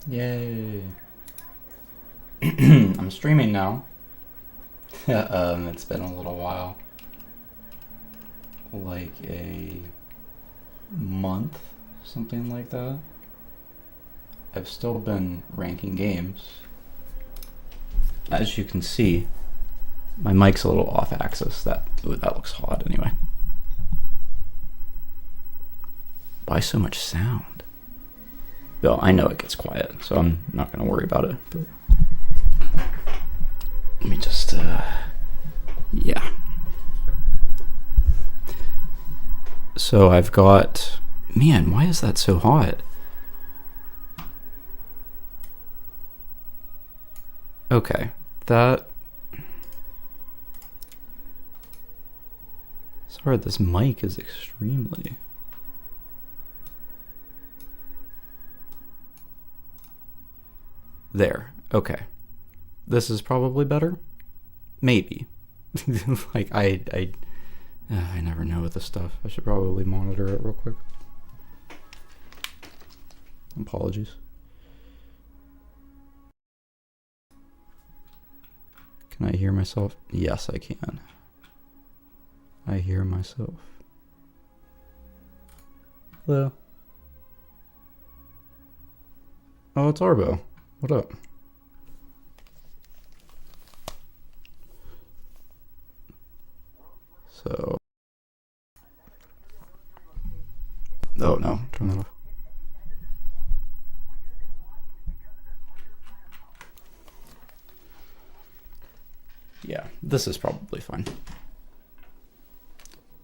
Yay. I'm streaming now. It's been a little while. Like a month, something like that. I've still been ranking games. As you can see, my mic's a little off axis. That looks odd anyway. Why so much sound? Well, I know it gets quiet, so I'm not going to worry about it. But let me just, yeah. So I've got, man, why is that so hot? Okay, that, sorry, this mic is extremely, there, okay. This is probably better? Maybe. Like, I never know with this stuff. I should probably monitor it real quick. Apologies. Can I hear myself? Yes, I can. I hear myself. Hello. Oh, it's Arbo. What up? So. Oh no, turn that off. Yeah, this is probably fine.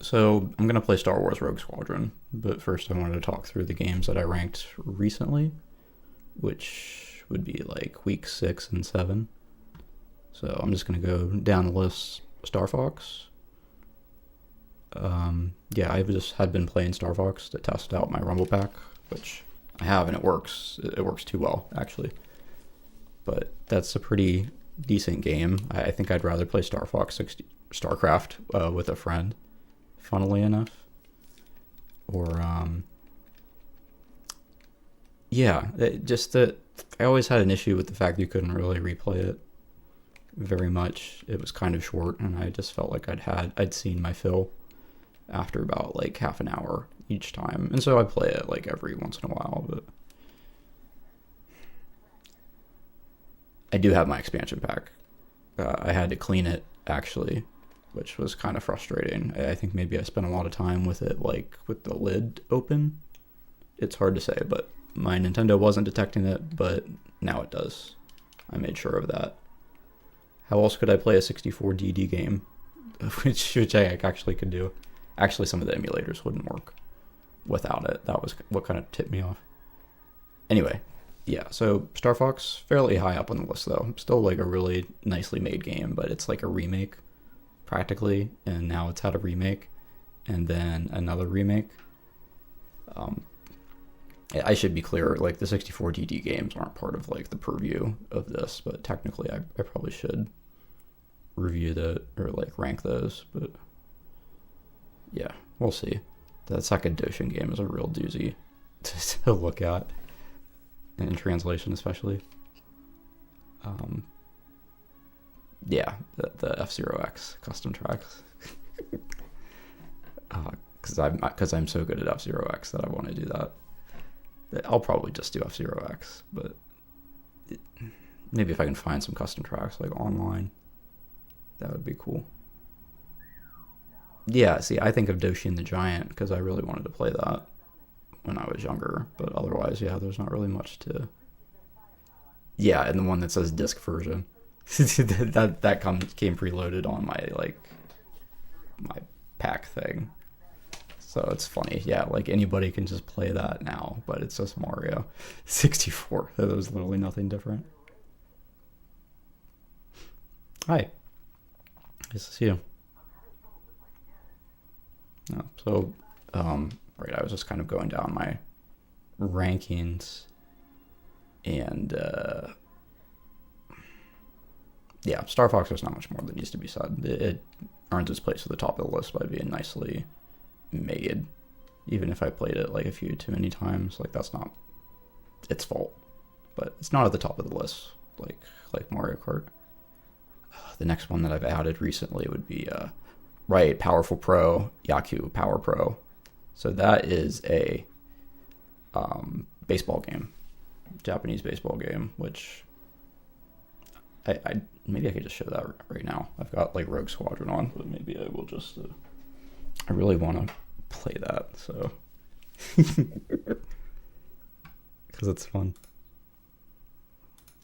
So I'm gonna play Star Wars Rogue Squadron, but first I wanted to talk through the games that I ranked recently, which would be like week 6 and 7. So I'm just gonna go down the list. Star Fox. Yeah, I just had been playing Star Fox to test out my Rumble Pack, which I have, and it works. It works too well, actually. But that's a pretty decent game. I think I'd rather play Star Fox 60, StarCraft with a friend, funnily enough. Or, yeah, just that I always had an issue with the fact that you couldn't really replay it very much. It was kind of short, and I just felt like I'd seen my fill after about like half an hour each time, and so I play it like every once in a while. But I do have my expansion pack. I had to clean it actually, which was kind of frustrating. I think maybe I spent a lot of time with it, like with the lid open. It's hard to say, but my Nintendo wasn't detecting it, but now it does. I made sure of that. How else could I play a 64 DD game? which I actually could do. Actually, some of the emulators wouldn't work without it. That was what kind of tipped me off. Anyway, yeah, so Star Fox, fairly high up on the list though. Still like a really nicely made game, but it's like a remake practically, and now it's had a remake and then another remake. Um, I should be clear, like the 64 DD games aren't part of like the purview of this, but technically I probably should review or like rank those, but yeah, we'll see. That second Doshin game is a real doozy to look at, in translation especially. Yeah, the F-Zero X custom tracks. Because I'm so good at F-Zero X that I want to do that. I'll probably just do F-Zero X, but maybe if I can find some custom tracks like online, that would be cool. Yeah, see, I think of Doshin the Giant because I really wanted to play that when I was younger, but otherwise, yeah, there's not really much to. Yeah, and the one that says disc version, that came preloaded on my pack thing. So it's funny, yeah, like anybody can just play that now, but it's just Mario 64. That was literally nothing different. Hi, nice to see you. No, so, right, I was just kind of going down my rankings, and yeah, Star Fox is not much more that needs to be said. It earns its place at the top of the list by being nicely made. Even if I played it like a few too many times, like that's not its fault. but it's not at the top of the list like Mario Kart. The next one that I've added recently would be right, Powerful Pro, Yaku Power Pro. So that is a baseball game, Japanese baseball game, which I maybe I could just show that right now. I've got like Rogue Squadron on, but maybe I will just. I really want to play that, so because it's fun.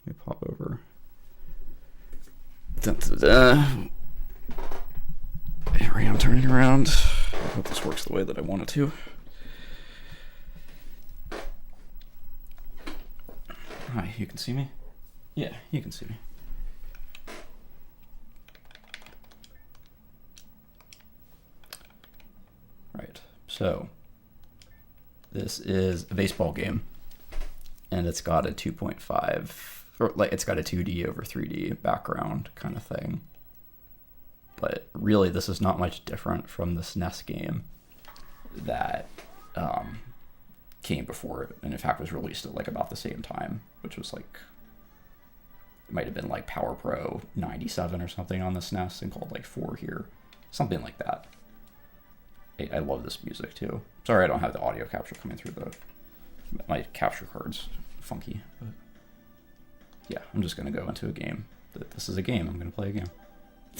Let me pop over. Here I am turning around. I hope this works the way that I want it to. Hi, you can see me? Yeah, you can see me. Right, so this is a baseball game, and it's got a 2.5, or like it's got a 2D over 3D background kind of thing. But really, this is not much different from the SNES game that came before it, and in fact was released at like about the same time, which was like, it might have been like Power Pro 97 or something on the SNES, and called like 4 here, something like that. I love this music too. Sorry I don't have the audio capture coming through my capture card's funky, but yeah, I'm just gonna go into a game. This is a game, I'm gonna play a game.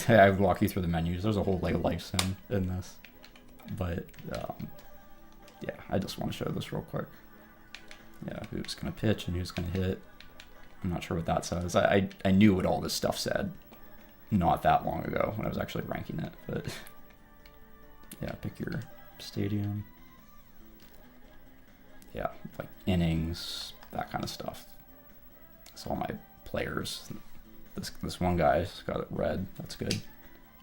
I would walk you through the menus. There's a whole like life sim in this, but yeah, I just want to show this real quick. Yeah, who's gonna pitch and who's gonna hit. I'm not sure what that says. I knew what all this stuff said not that long ago when I was actually ranking it, but yeah, pick your stadium. Yeah, like innings, that kind of stuff. That's all my players. This one guy's got it red. That's good.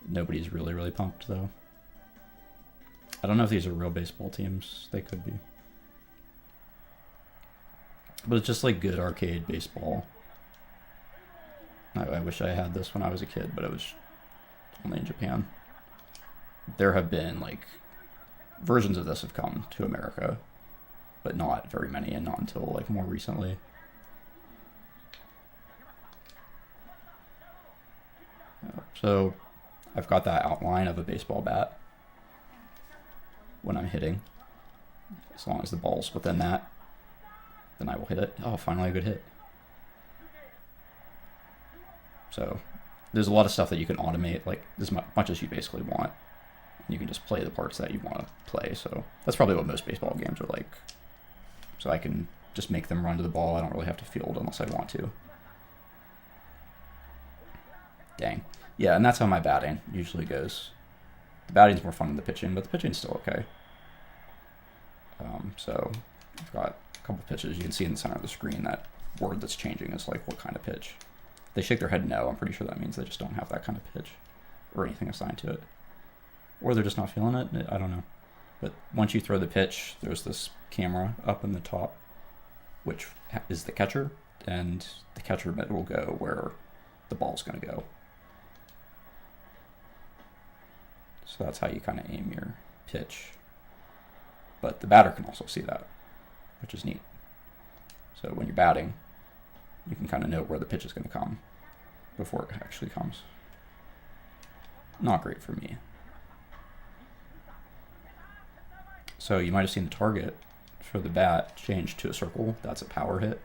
Nobody's really pumped though. I don't know if these are real baseball teams. They could be. But it's just like good arcade baseball. I wish I had this when I was a kid, but it was only in Japan. There have been like versions of this have come to America, but not very many, and not until like more recently. So I've got that outline of a baseball bat when I'm hitting. As long as the ball's within that, then I will hit it. Oh, finally a good hit. So there's a lot of stuff that you can automate, like as much as you basically want. You can just play the parts that you want to play. So that's probably what most baseball games are like. So I can just make them run to the ball. I don't really have to field unless I want to. Dang. Yeah, and that's how my batting usually goes. The batting's more fun than the pitching, but the pitching's still okay. So I've got a couple pitches. You can see in the center of the screen that word that's changing is like what kind of pitch. If they shake their head no, I'm pretty sure that means they just don't have that kind of pitch or anything assigned to it. Or they're just not feeling it. I don't know. But once you throw the pitch, there's this camera up in the top, which is the catcher, and the catcher mitt will go where the ball's going to go. So that's how you kind of aim your pitch. But the batter can also see that, which is neat. So when you're batting, you can kind of know where the pitch is going to come before it actually comes. Not great for me. So you might have seen the target for the bat change to a circle. That's a power hit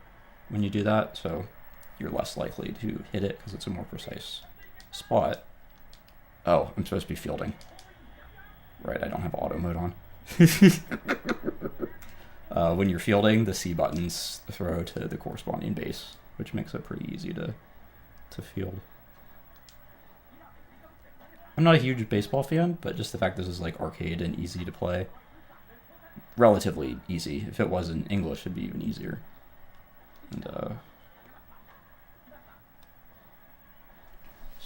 when you do that. So you're less likely to hit it because it's a more precise spot. Oh, I'm supposed to be fielding. Right, I don't have auto mode on. When you're fielding, the C buttons throw to the corresponding base, which makes it pretty easy to field. I'm not a huge baseball fan, but just the fact this is like arcade and easy to play. Relatively easy. If it was in English, it'd be even easier. And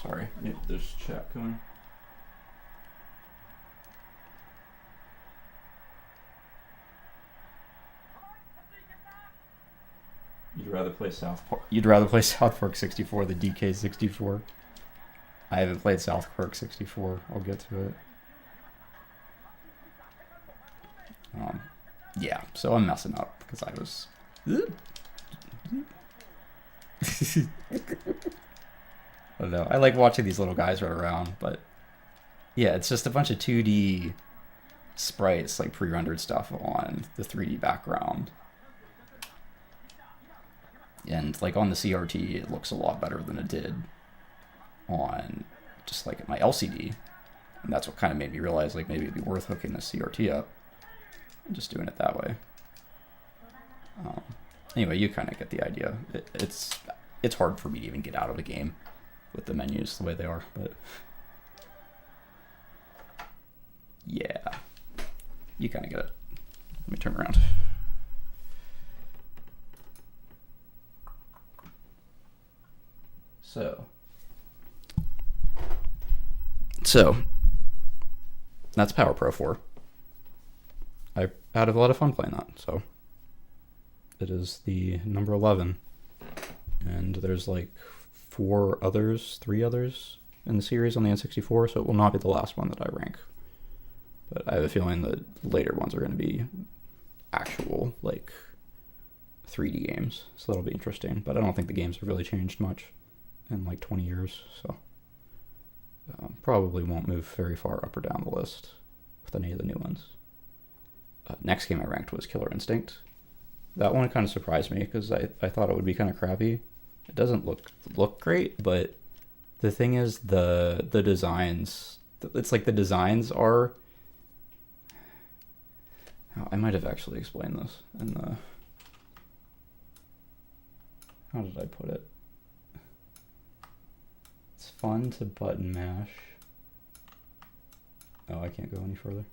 sorry, there's chat coming. You'd rather play South Park 64 than DK 64. I haven't played South Park 64. I'll get to it. Yeah, so I'm messing up because I was I don't know. I like watching these little guys run around, but yeah, it's just a bunch of 2D sprites, like pre-rendered stuff on the 3D background. And like on the CRT, it looks a lot better than it did on just like my LCD. And that's what kind of made me realize like maybe it'd be worth hooking the CRT up and just doing it that way. Anyway, you kind of get the idea. It's hard for me to even get out of the game with the menus the way they are, but yeah, you kind of get it. Let me turn around. So that's Power Pro 4. I had a lot of fun playing that, so it is the number 11. And there's like 3 others in the series on the N64, so it will not be the last one that I rank. But I have a feeling that later ones are going to be actual, like, 3D games, so that'll be interesting. But I don't think the games have really changed much in like 20 years, so probably won't move very far up or down the list with any of the new ones. Next game I ranked was Killer Instinct. That one kind of surprised me because I thought it would be kind of crappy. It doesn't look great, but the thing is the designs, it's like the designs are, I might have actually explained this in the, how did I put it? It's fun to button mash. Oh, I can't go any further.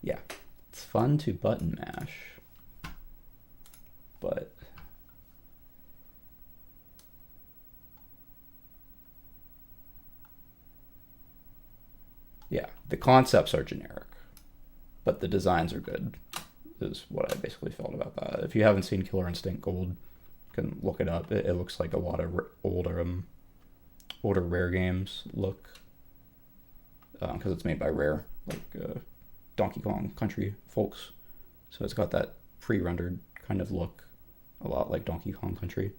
Yeah, it's fun to button mash, but yeah, the concepts are generic, but the designs are good, is what I basically felt about that. If you haven't seen Killer Instinct Gold, you can look it up. It looks like a lot of older Rare games look, because it's made by Rare, like Donkey Kong Country folks. So it's got that pre-rendered kind of look, a lot like Donkey Kong Country.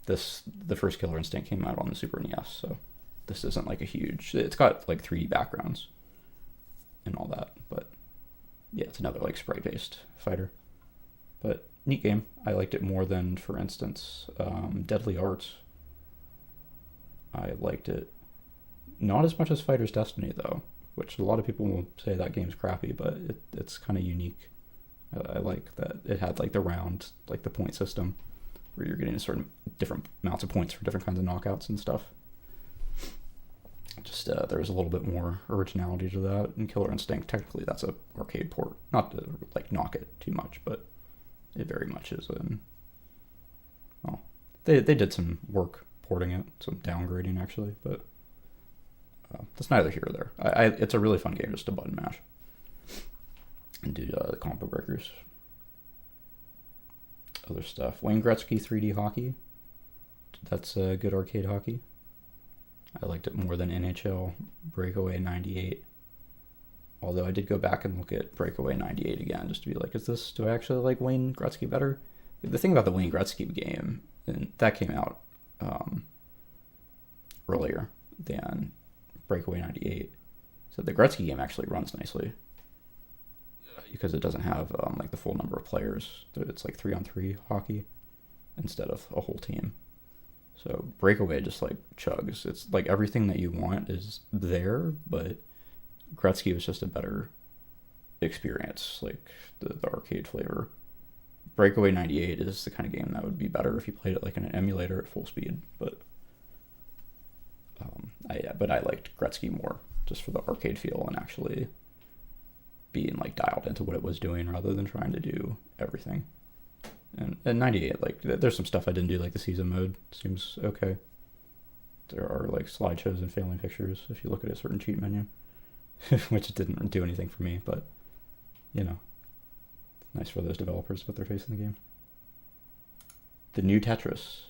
The first Killer Instinct came out on the Super NES, so this isn't like a huge, it's got like 3D backgrounds and all that, but yeah, it's another like sprite-based fighter. But neat game. I liked it more than, for instance, Deadly Arts. I liked it not as much as Fighter's Destiny, though, which a lot of people will say that game's crappy, but it's kind of unique. I like that it had like the round, like the point system, where you're getting certain different amounts of points for different kinds of knockouts and stuff. Just there was a little bit more originality to that. In Killer Instinct, technically that's a arcade port. Not to like knock it too much, but it very much is. Well, they did some work porting it, some downgrading actually, but that's neither here or there. It's a really fun game just to button mash and do the combo breakers. Other stuff. Wayne Gretzky 3D Hockey. That's good arcade hockey. I liked it more than NHL Breakaway 98. Although I did go back and look at Breakaway 98 again just to be like, do I actually like Wayne Gretzky better? The thing about the Wayne Gretzky game, and that came out earlier than Breakaway 98. So the Gretzky game actually runs nicely because it doesn't have like the full number of players. It's like 3-on-3 hockey instead of a whole team. So Breakaway just like chugs. It's like everything that you want is there, but Gretzky was just a better experience, like the arcade flavor. Breakaway 98 is the kind of game that would be better if you played it like in an emulator at full speed, but I liked Gretzky more just for the arcade feel and actually being like dialed into what it was doing rather than trying to do everything. And 98, like there's some stuff I didn't do, like the season mode seems okay. There are like slideshows and failing pictures if you look at a certain cheat menu, which didn't do anything for me, but you know, it's nice for those developers to put their face in the game. The new Tetris,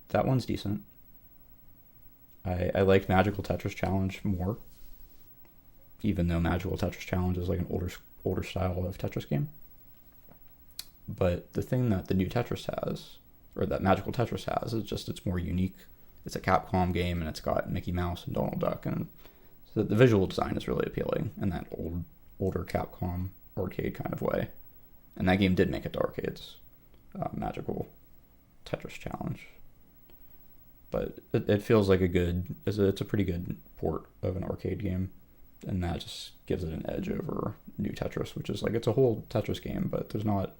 that one's decent. I like Magical Tetris Challenge more, even though Magical Tetris Challenge is like an older style of Tetris game. But the thing that the new Tetris has, or that Magical Tetris has, is just it's more unique. It's a Capcom game, and it's got Mickey Mouse and Donald Duck, and so the visual design is really appealing in that older Capcom arcade kind of way. And that game did make it to arcades, Magical Tetris Challenge. But it feels like it's a pretty good port of an arcade game, and that just gives it an edge over New Tetris, which is like it's a whole Tetris game, but there's not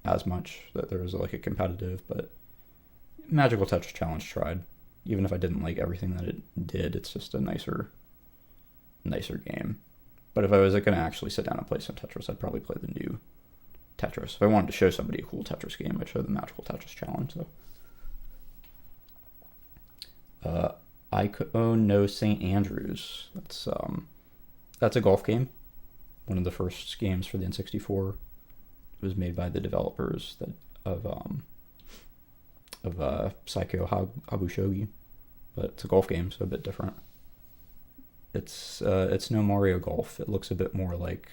as much that there is like a competitive. But Magical Tetris Challenge tried, even if I didn't like everything that it did. It's just a nicer game. But if I was going to actually sit down and play some Tetris, I'd probably play the new Tetris. If I wanted to show somebody a cool Tetris game, I'd show the Magical Tetris Challenge. So. I could own no St. Andrews. That's a golf game. One of the first games for the N64. It was made by the developers of Psycho Habushogi, but it's a golf game, so a bit different. It's no Mario Golf. It looks a bit more like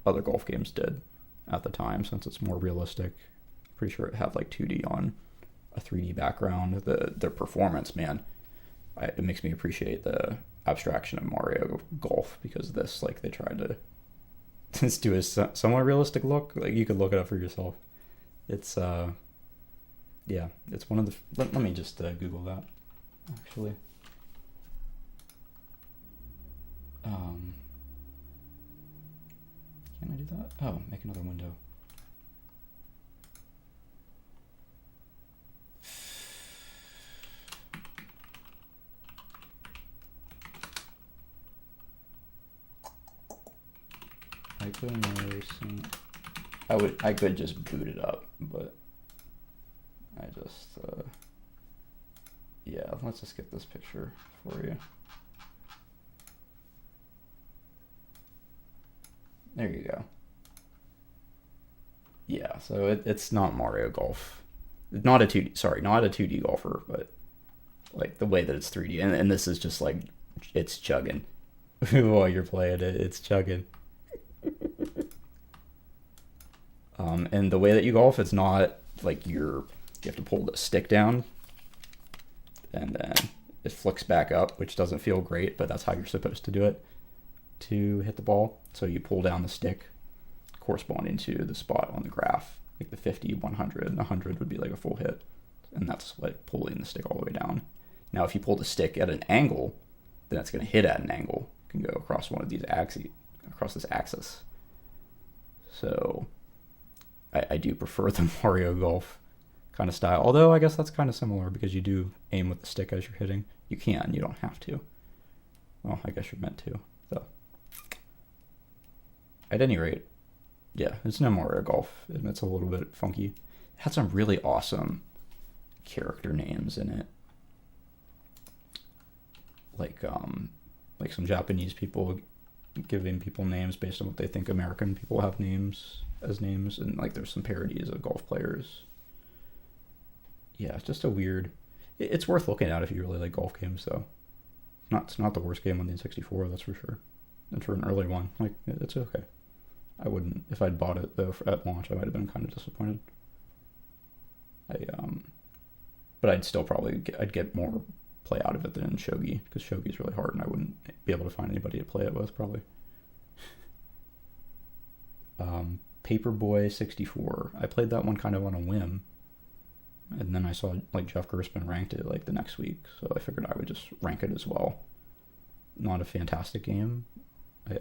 other golf games did at the time, since it's more realistic. Pretty sure it had like 2D on a 3D background. Their performance, man. It makes me appreciate the abstraction of Mario Golf, because this, like, they tried to just do a somewhat realistic look. Like, you could look it up for yourself. It's yeah, it's one of the. Let me just Google that, actually. Can I do that? Oh, make another window. I could just boot it up, but I just yeah, let's just get this picture for you. There you go. Yeah, so it's not Mario Golf. Not a 2D golfer, but like the way that it's 3D, and this is just like it's chugging while you're playing it. It's chugging. And the way that you golf, it's not like you have to pull the stick down and then it flicks back up, which doesn't feel great, but that's how you're supposed to do it to hit the ball. So you pull down the stick corresponding to the spot on the graph, like the 50, 100, and 100 would be like a full hit, and that's like pulling the stick all the way down. Now, if you pull the stick at an angle, then it's going to hit at an angle. It can go across one of these across this axis. So I do prefer the Mario Golf kind of style. Although I guess that's kind of similar, because you do aim with the stick as you're hitting. You can, you don't have to. Well, I guess you're meant to, though. At any rate, yeah, it's no Mario Golf, and it's a little bit funky. It had some really awesome character names in it. Like some Japanese people giving people names based on what they think American people have names, and like there's some parodies of golf players. Yeah, it's just a weird. It's worth looking at if you really like golf games, though. It's not the worst game on the N64, that's for sure. And for an early one, like, it's okay. I wouldn't, if I'd bought it though at launch, I might have been kind of disappointed. But I'd still probably I'd get more play out of it than shogi, because shogi is really hard, and I wouldn't be able to find anybody to play it with probably. Paperboy 64. I played that one kind of on a whim, and then I saw like Jeff Gerstmann ranked it like the next week, so I figured I would just rank it as well. Not a fantastic game.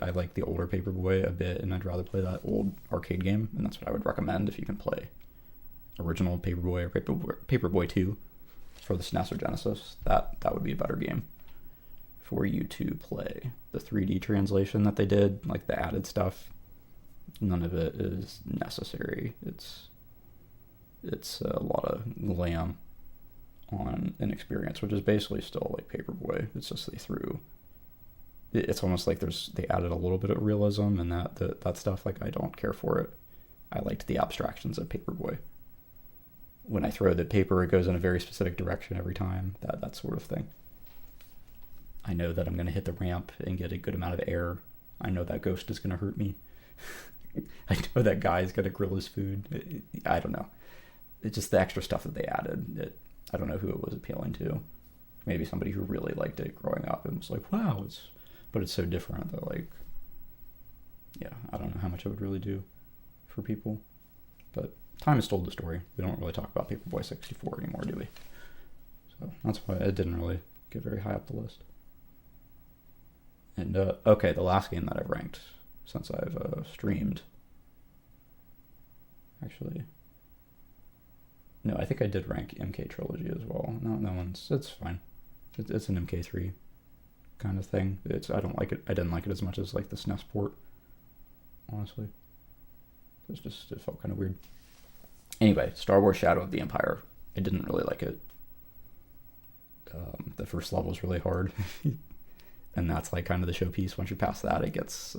I like the older Paperboy a bit, and I'd rather play that old arcade game, and that's what I would recommend if you can play original Paperboy or Paperboy 2 for the SNES or Genesis. That would be a better game for you to play. The 3D translation that they did, like the added stuff, none of it is necessary. It's a lot of glam on an experience, which is basically still like Paperboy. It's just it's almost like they added a little bit of realism, and that stuff, like, I don't care for it. I liked the abstractions of Paperboy. When I throw the paper, it goes in a very specific direction every time, that sort of thing. I know that I'm going to hit the ramp and get a good amount of air. I know that ghost is going to hurt me. I know that guy's gonna grill his food. I don't know. It's just the extra stuff that they added. I don't know who it was appealing to. Maybe somebody who really liked it growing up and was like, wow, but it's so different that, like, yeah, I don't know how much it would really do for people. But time has told the story. We don't really talk about Paperboy 64 anymore, do we? So that's why it didn't really get very high up the list. And, okay, the last game that I've ranked since I've streamed. Actually, no, I think I did rank MK Trilogy as well. No, that one's, it's fine. It's an MK3 kind of thing. I don't like it. I didn't like it as much as like the SNES port, honestly. It felt kind of weird. Anyway, Star Wars Shadow of the Empire. I didn't really like it. The first level is really hard. And that's like kind of the showpiece. Once you pass that, it gets,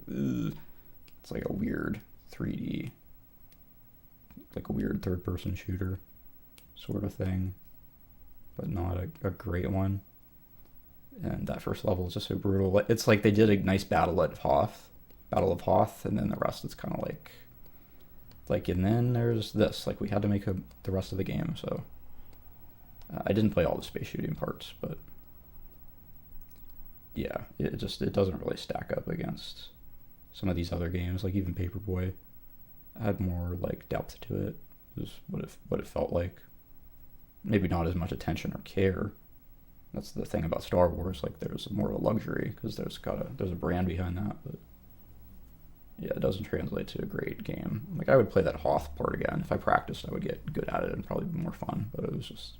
it's like a weird 3D, like a weird third-person shooter sort of thing, but not a great one. And that first level is just so brutal. It's like they did a nice Battle of Hoth, and then the rest is kind of like, and then there's this. Like, we had to make the rest of the game, so I didn't play all the space shooting parts, but yeah, it doesn't really stack up against some of these other games. Like even Paperboy had more like depth to it. Is what it felt like. Maybe not as much attention or care. That's the thing about Star Wars. Like there's more of a luxury because there's a brand behind that. But yeah, it doesn't translate to a great game. Like I would play that Hoth part again if I practiced. I would get good at it and probably be more fun. But it was just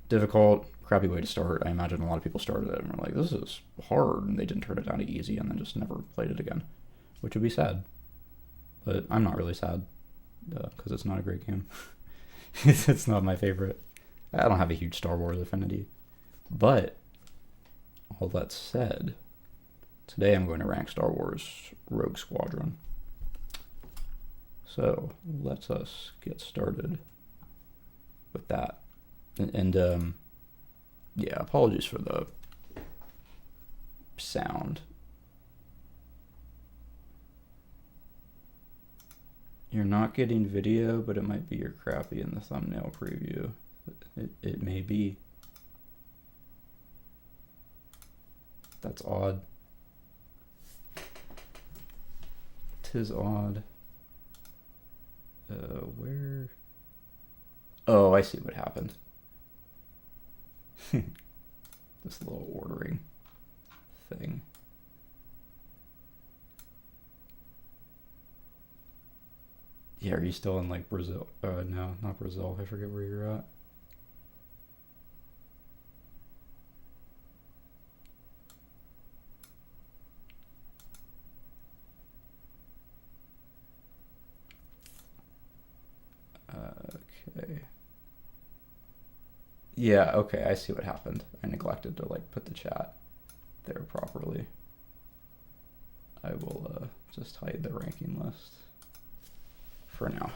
difficult, crappy way to start. I imagine a lot of people started it and were like, this is hard, and they didn't turn it down to easy and then just never played it again, which would be sad. But I'm not really sad because it's not a great game. It's not my favorite. I don't have a huge Star Wars affinity. But all that said, today I'm going to rank Star Wars Rogue Squadron. So let's us get started with that. And yeah, apologies for the sound. You're not getting video, but it might be you're crappy in the thumbnail preview. It may be. That's odd. 'Tis odd. Where? Oh, I see what happened. This little ordering thing. Yeah, are you still in like Brazil? No, not Brazil. I forget where you're at. Okay. Yeah, okay, I see what happened. I neglected to like put the chat there properly. I will just hide the ranking list for now.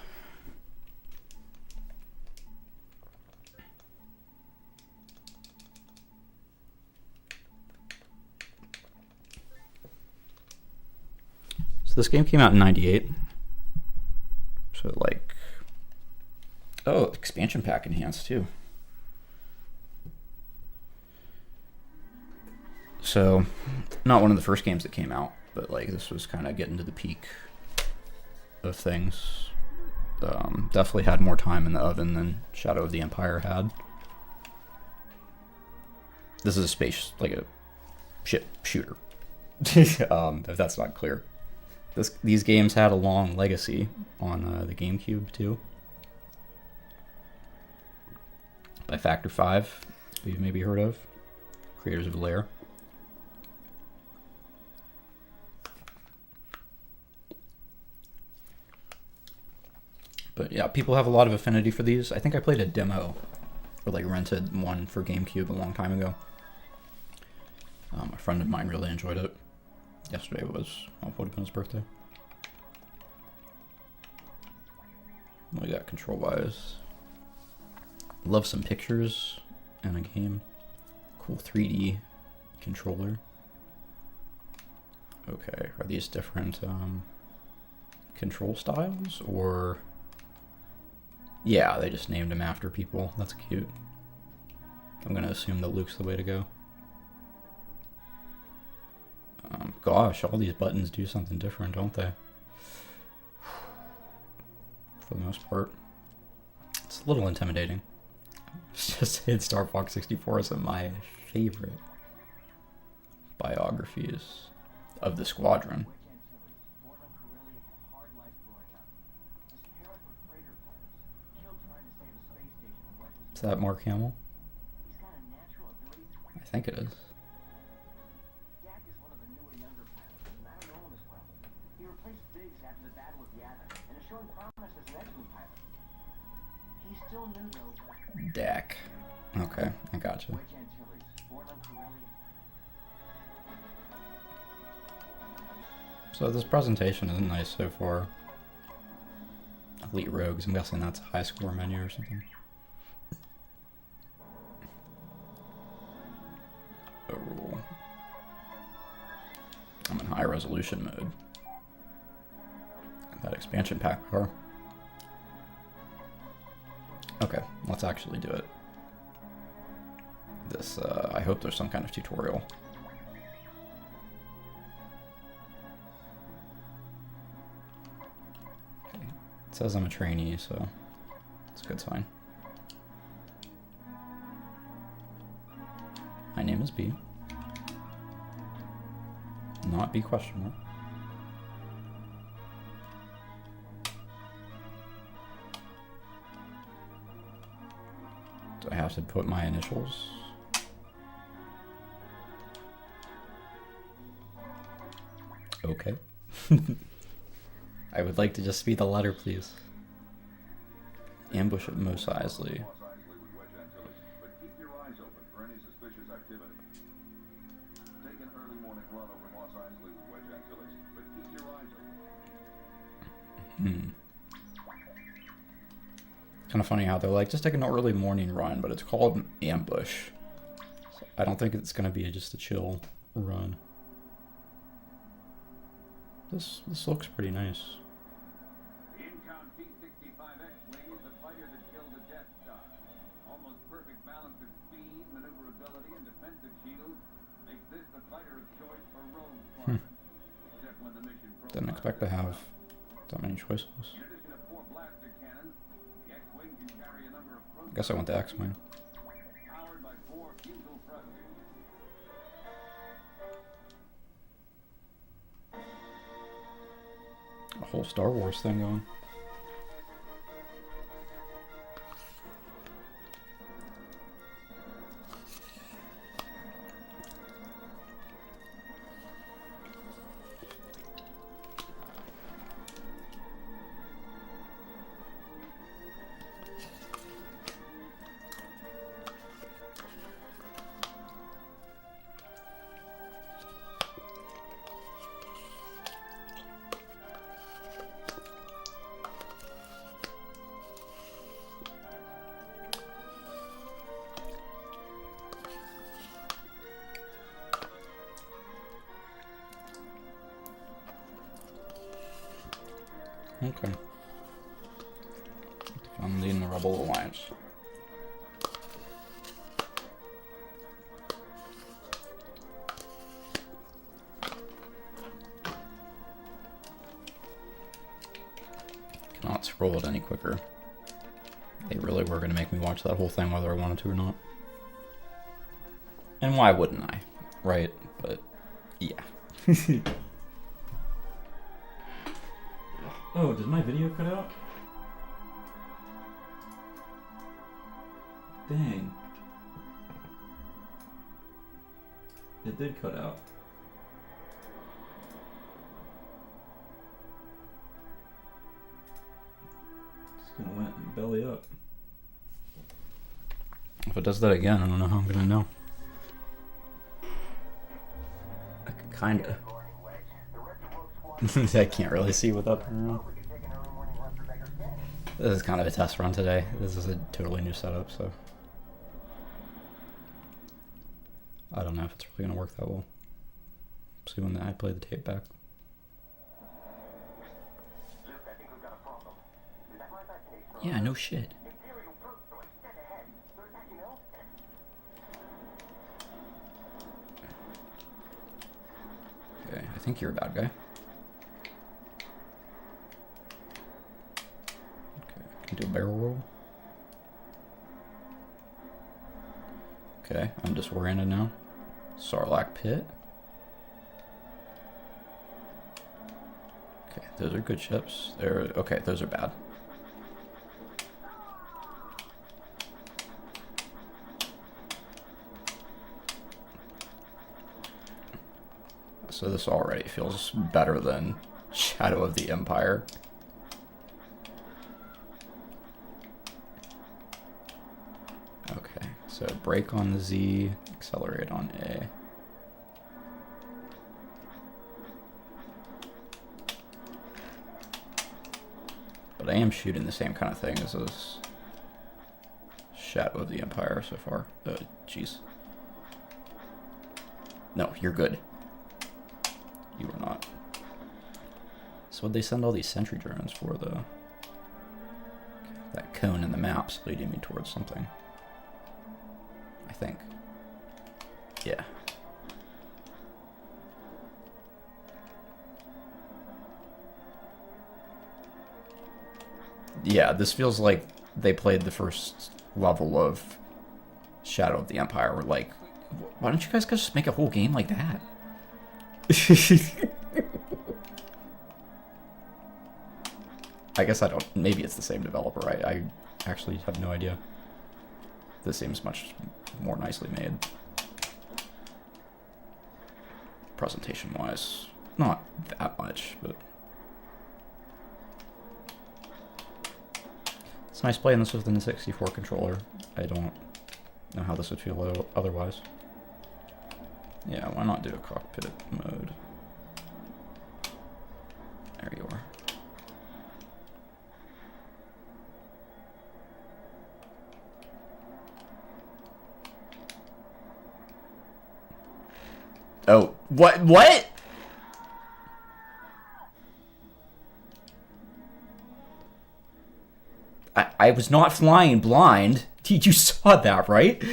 So this game came out in '98. So like, oh, expansion pack enhanced too. So, not one of the first games that came out, but like this was kind of getting to the peak of things. Definitely had more time in the oven than Shadow of the Empire had. This is a space, like a ship shooter. If that's not clear. These games had a long legacy on the GameCube too. By Factor 5, who you've maybe heard of. Creators of Lair. But yeah, people have a lot of affinity for these. I think I played a demo, or like rented one for GameCube a long time ago. A friend of mine really enjoyed it. Yesterday was, would have been his birthday. What we got control-wise? Love some pictures in a game. Cool 3D controller. Okay, are these different? control styles, or... Yeah, they just named him after people. That's cute. I'm gonna assume that Luke's the way to go. Gosh, all these buttons do something different, don't they? For the most part. It's a little intimidating. It's just hit Star Fox 64 isn't my favorite biographies of the Squadron. Is that Mark Hamill? I think it is. Dak. Okay, I gotcha. So this presentation is nice so far. Elite Rogues, I'm guessing that's a high score menu or something. Oh. I'm in high resolution mode. That expansion pack power. Okay, let's actually do it. This, I hope there's some kind of tutorial. Okay. It says I'm a trainee, so it's a good sign. My name is B. Not B question mark. Do I have to put my initials? Okay. I would like to just be the letter, please. Ambush at Mos Eisley. Kind of funny how they're like, just take an early morning run, but it's called an ambush. So I don't think it's going to be just a chill run. This looks pretty nice. Incom T-65X wing is the fighter that killed the Death Star. Almost perfect balance of speed, maneuverability, and defensive shields makes this the fighter of choice for Rogue Squadron. Except when the mission Didn't expect to have that many choices. In addition to 4 blaster cannons, the X-wing can carry a number of I guess I went to X-Wing. powered by 4 fusel thrusters. A whole Star Wars thing going. Okay. Funding the Rebel Alliance. Cannot scroll it any quicker. They really were going to make me watch that whole thing whether I wanted to or not. And why wouldn't I? Right? But, yeah. Oh, did my video cut out? Dang. It did cut out. Just gonna went belly up. If it does that again, I don't know how I'm gonna know. I can kinda. I can't really see without turning around. This is kind of a test run today. This is a totally new setup, so I don't know if it's really gonna work that well. See when I play the tape back. Yeah, no shit. Okay, I think you're a bad guy. Okay, I can do a barrel roll. Okay, I'm disoriented now. Sarlacc pit. Okay, those are good ships. They're okay, those are bad. So this already feels better than Shadow of the Empire. Okay, so brake on the Z, accelerate on A. But I am shooting the same kind of thing as this Shadow of the Empire so far. Jeez. No, you're good. You are not. So what'd they send all these sentry drones for, though? That cone in the map's leading me towards something. I think. Yeah. Yeah, this feels like they played the first level of Shadow of the Empire. We're like, why don't you guys just make a whole game like that? I guess I don't. Maybe it's the same developer. I actually have no idea. This seems much more nicely made. Presentation-wise, not that much, but it's nice playing this with an N64 controller. I don't know how this would feel otherwise. Yeah, why not do a cockpit mode? There you are. Oh, what? I was not flying blind. You saw that, right?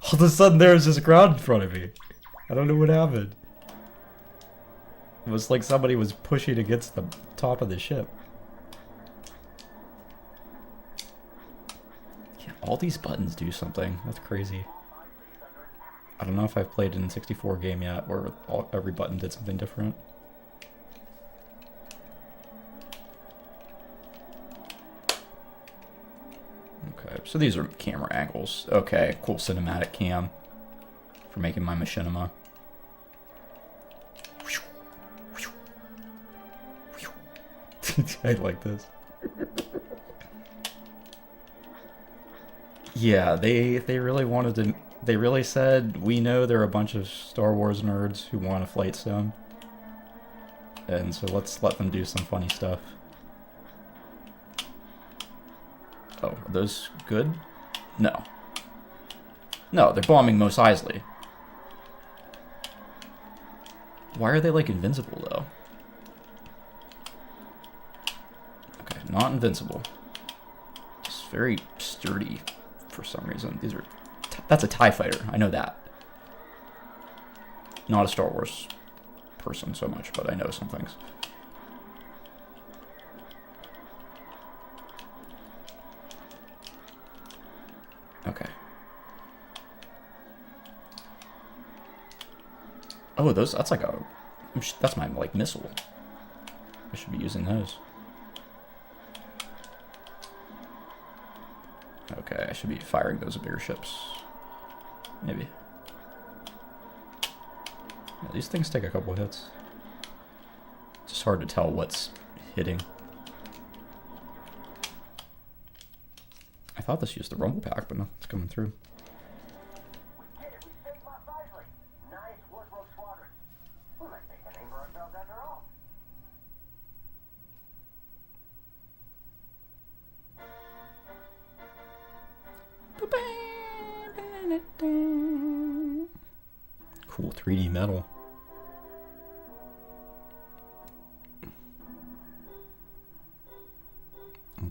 All of a sudden there's this ground in front of me. I don't know what happened. It was like somebody was pushing against the top of the ship. Yeah, all these buttons do something. That's crazy. I don't know if I've played an N64 game yet where every button did something different. Okay, so these are camera angles. Okay, cool cinematic cam for making my machinima. I like this. Yeah, they really wanted to. They really said, we know there are a bunch of Star Wars nerds who want a flight sim, and so let's let them do some funny stuff. Oh, are those good? No. No, they're bombing Mos Eisley. Why are they like invincible though? Okay, not invincible. It's very sturdy for some reason. These are. That's a TIE fighter. I know that. Not a Star Wars person so much, but I know some things. Okay. Oh, those. That's like a. That's my like missile. I should be using those. Okay, I should be firing those at bigger ships. Maybe. Yeah, these things take a couple hits. It's just hard to tell what's hitting. I thought this used the rumble pack, but nothing's coming through. We did it. We saved Mos Eisley. Nice work, Rogue Squadron. We might make a name for ourselves after all. Cool 3D metal.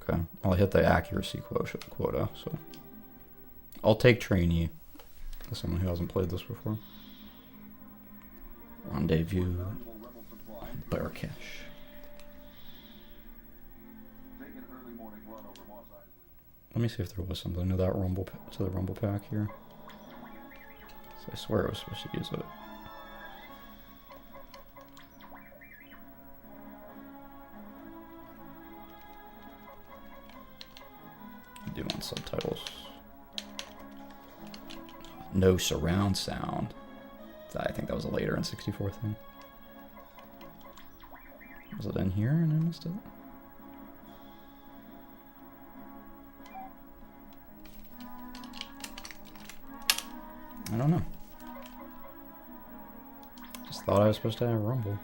Okay. Well, I hit the accuracy quota, so I'll take trainee as someone who hasn't played this before. Rendezvous, Barrakesh. Let me see if there was something to that to the rumble pack here. So I swear I was supposed to use it. I do want subtitles. No surround sound. I think that was a later N64 thing. Was it in here and I missed it? I don't know. Just thought I was supposed to have rumble.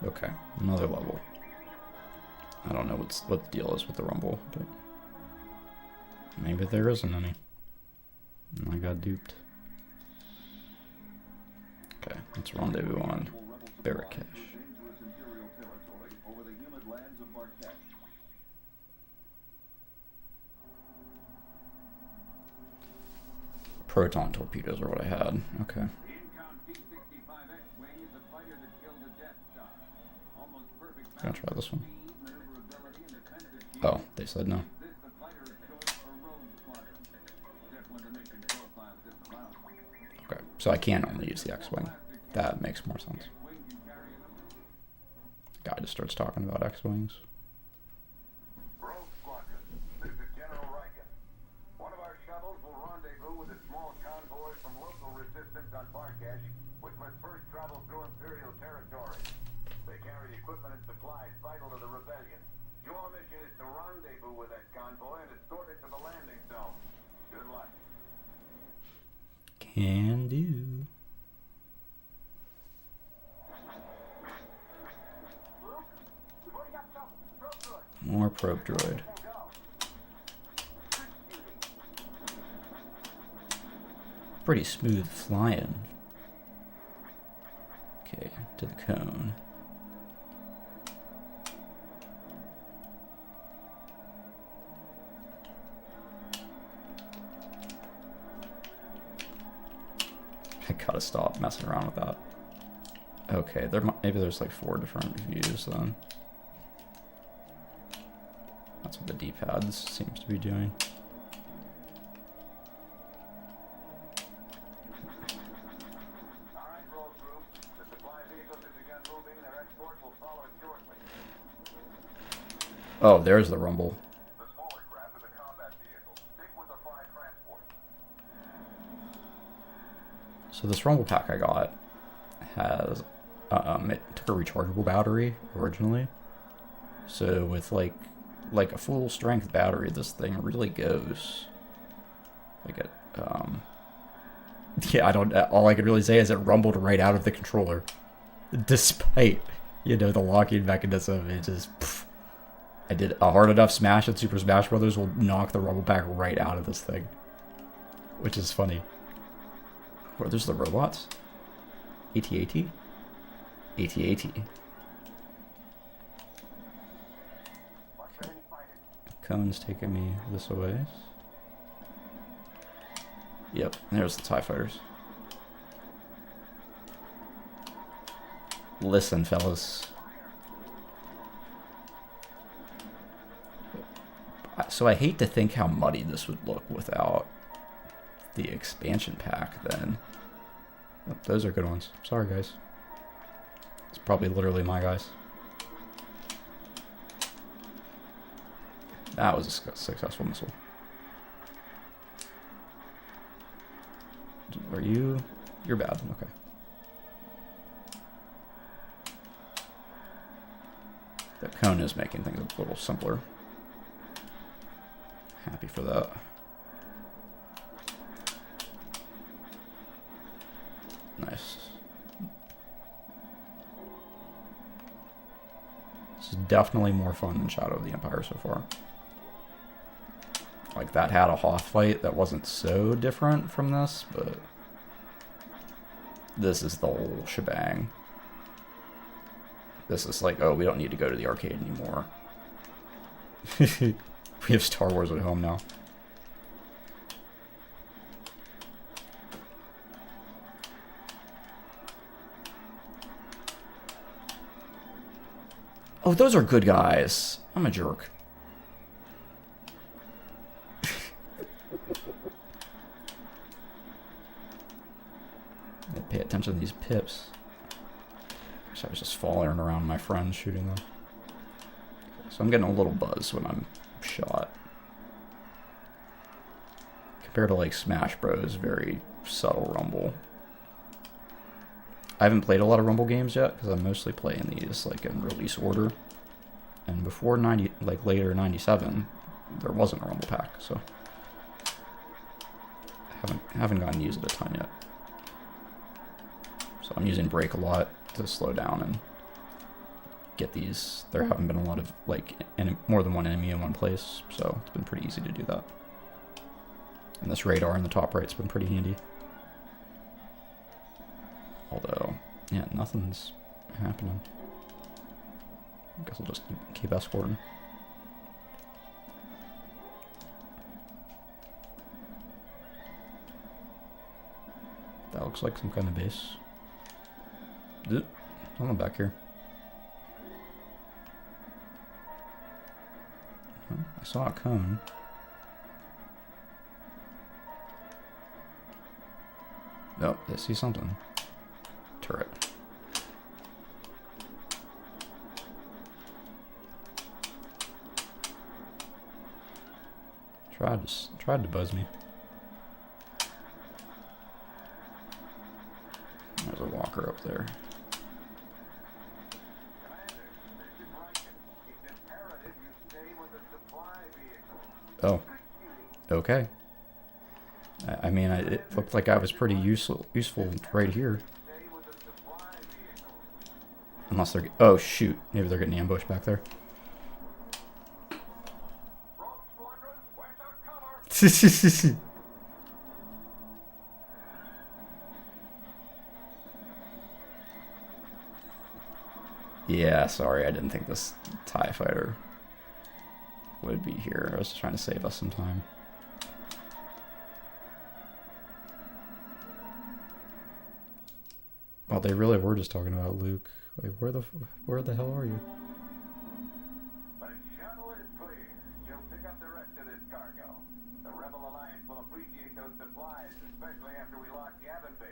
Okay, another level. I don't know what the deal is with the rumble, but maybe there isn't any. And I got duped. Okay, let's rendezvous on Barrakesh. Proton torpedoes are what I had. Okay. Gonna try this one. Oh, they said no. Okay, so I can only use the X-Wing. That makes more sense. Guy just starts talking about X-Wings. Rogue Squadron, this is General Riken. One of our shuttles will rendezvous with a small convoy from local resistance on Barkesh, which must first travel through Imperial territory. They carry equipment and supplies vital to the rebellion. Your mission is to rendezvous with that convoy and escort it to the landing zone. Good luck. Can do. More probe droid. Pretty smooth flying. Okay, to the cone. I gotta stop messing around with that. Okay, maybe there's like 4 different views then. That's what the D-pad seems to be doing. Alright, roll group. The supply vehicles have begun moving. Their escorts will follow shortly. Oh, there's the rumble. The smaller craft are the combat vehicles. Stick with the 5 transports. So this rumble pack I got has it took a rechargeable battery originally. So with like a full strength battery, this thing really goes. Like it yeah, all I can really say is it rumbled right out of the controller. Despite, you know, the locking mechanism, it just pff. I did a hard enough smash at Super Smash Brothers will knock the rumble pack right out of this thing. Which is funny. Where there's the robots? AT-AT? AT-AT. Cone's taking me this way. Yep, there's the TIE fighters. Listen, fellas. So I hate to think how muddy this would look without the expansion pack then. Oh, those are good ones. Sorry, guys. It's probably literally my guys. That was a successful missile. Are you? You're bad. Okay. The cone is making things a little simpler. Happy for that. Nice. This is definitely more fun than Shadow of the Empire so far. Like, that had a Hoth fight that wasn't so different from this, but this is the whole shebang. This is like, oh, we don't need to go to the arcade anymore. We have Star Wars at home now. Oh, those are good guys. I'm a jerk. Pay attention to these pips. Gosh, I was just following around my friends shooting them. So I'm getting a little buzz when I'm shot. Compared to like Smash Bros, very subtle rumble. I haven't played a lot of Rumble games yet because I'm mostly playing these like in release order. And before later 97, there wasn't a Rumble pack, so I haven't gotten to use it a ton yet. So I'm using break a lot to slow down and get these. There haven't been a lot of like more than one enemy in one place, so it's been pretty easy to do that. And this radar in the top right's been pretty handy. Although, yeah, nothing's happening. I guess I'll just keep escorting. That looks like some kind of base. Someone back here. Oh, I saw a cone. Oh, I see something. Turret. Tried to buzz me. There's a walker up there. Oh. Okay. I mean, it looked like I was pretty useful right here. Unless they're... Oh, shoot. Maybe they're getting ambushed back there. Yeah, sorry. I didn't think this TIE fighter would be here. I was just trying to save us some time. Oh, they really were just talking about Luke. Like, where the hell are you? The shuttle is clear. She'll pick up the rest of this cargo. The Rebel Alliance will appreciate those supplies, especially after we lost Yavin Base.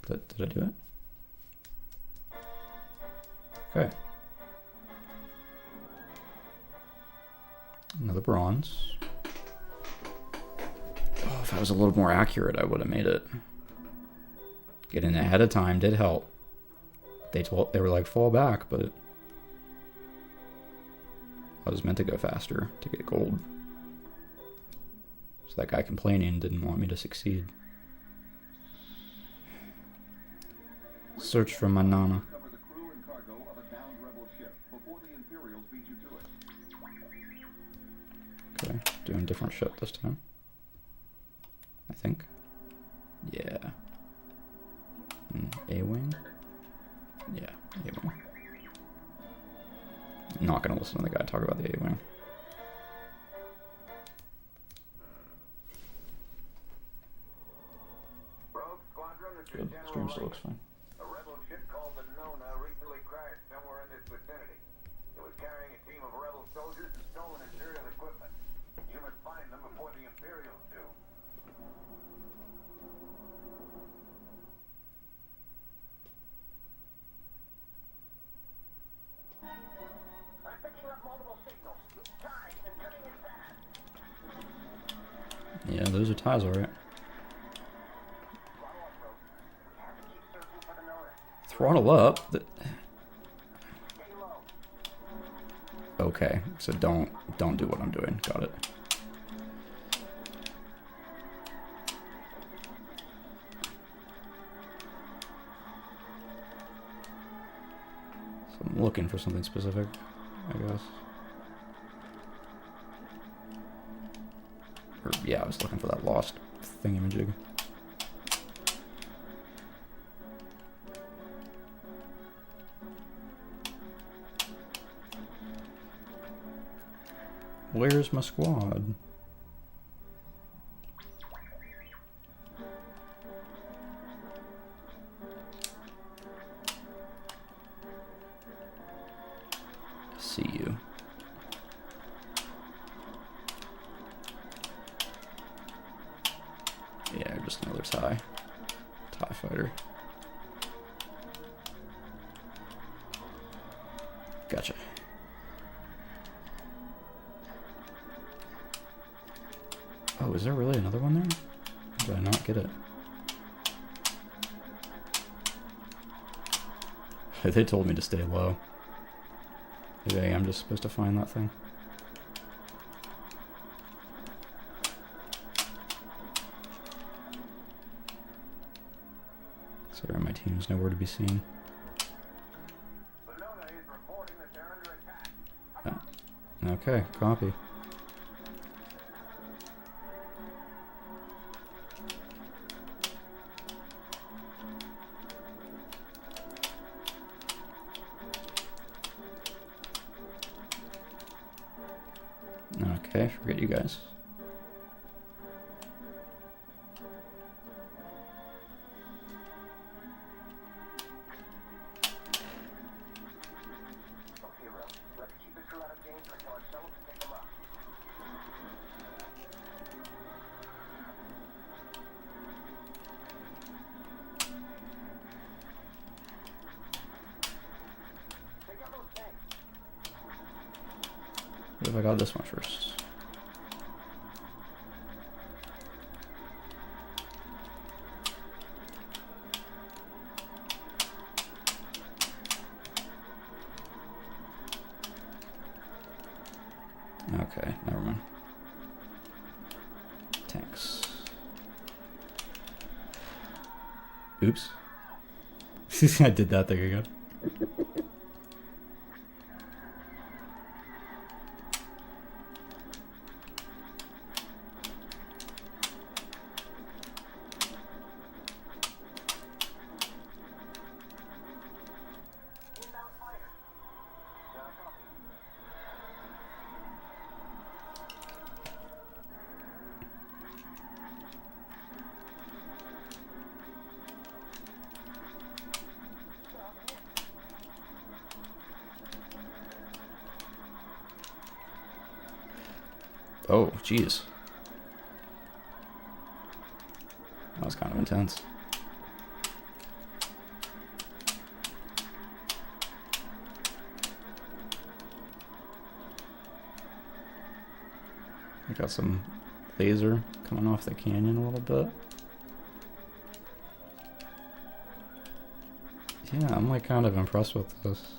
Did I do it? Okay. Another bronze. Oh, if I was a little more accurate, I would have made it. Getting ahead of time did help. They were like, fall back, but I was meant to go faster to get gold. So that guy complaining didn't want me to succeed. Search for my Nana. Cover the crew and cargo of a downed rebel ship before the Imperials beat you to it. Okay, doing different shit this time. I think. Yeah. A-wing? Yeah, A-wing. I'm not gonna listen to the guy talk about the A-wing. Rogue Squadron, this is Good, General stream still Reagan. looks fine. A rebel ship called the Nona recently crashed somewhere in this vicinity. It was carrying a team of rebel soldiers and stolen Imperial equipment. You must find them before the Imperials do. I'm picking up multiple signals. Ties and coming in fast. Yeah, those are ties, alright. Follow up, Rogue. We have to keep searching for the Nona. Throttle up. Stay low. Okay, so don't do what I'm doing. Got it. So I'm looking for something specific, I guess. Or, yeah, I was looking for that lost thingamajig. Where's my squad? See you. Yeah, just another TIE fighter. Gotcha. Oh, is there really another one there? Did I not get it? They told me to stay low. Maybe I'm just supposed to find that thing. Sorry, my team's nowhere to be seen. Winona is reporting that they're under attack. Okay, copy. Okay, forget you guys. Okay, Will. Let's keep the crew out of danger until our shuttles can pick them up. Take out those tanks. What if I got this one first? Okay, never mind. Tanks. Oops. I did that thing again. Inbound fighter. Copy. Oh, jeez. That was kind of intense. I got some laser coming off the canyon a little bit. Yeah, I'm like kind of impressed with this.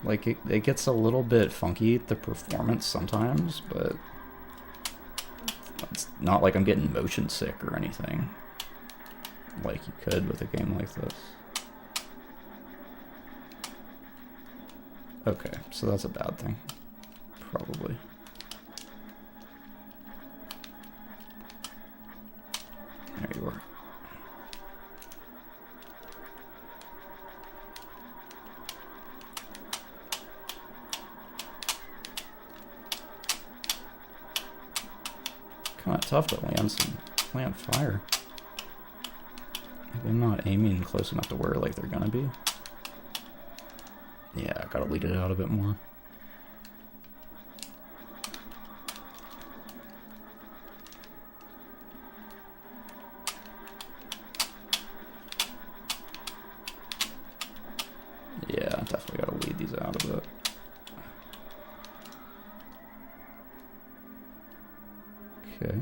Like, it gets a little bit funky, the performance sometimes, but it's not like I'm getting motion sick or anything, like you could with a game like this. Okay, so that's a bad thing, probably. There you are. Kind of tough to land fire. Maybe I'm not aiming close enough to where like they're gonna be. Yeah, I gotta lead it out a bit more. Yeah, definitely gotta lead these out a bit. Okay.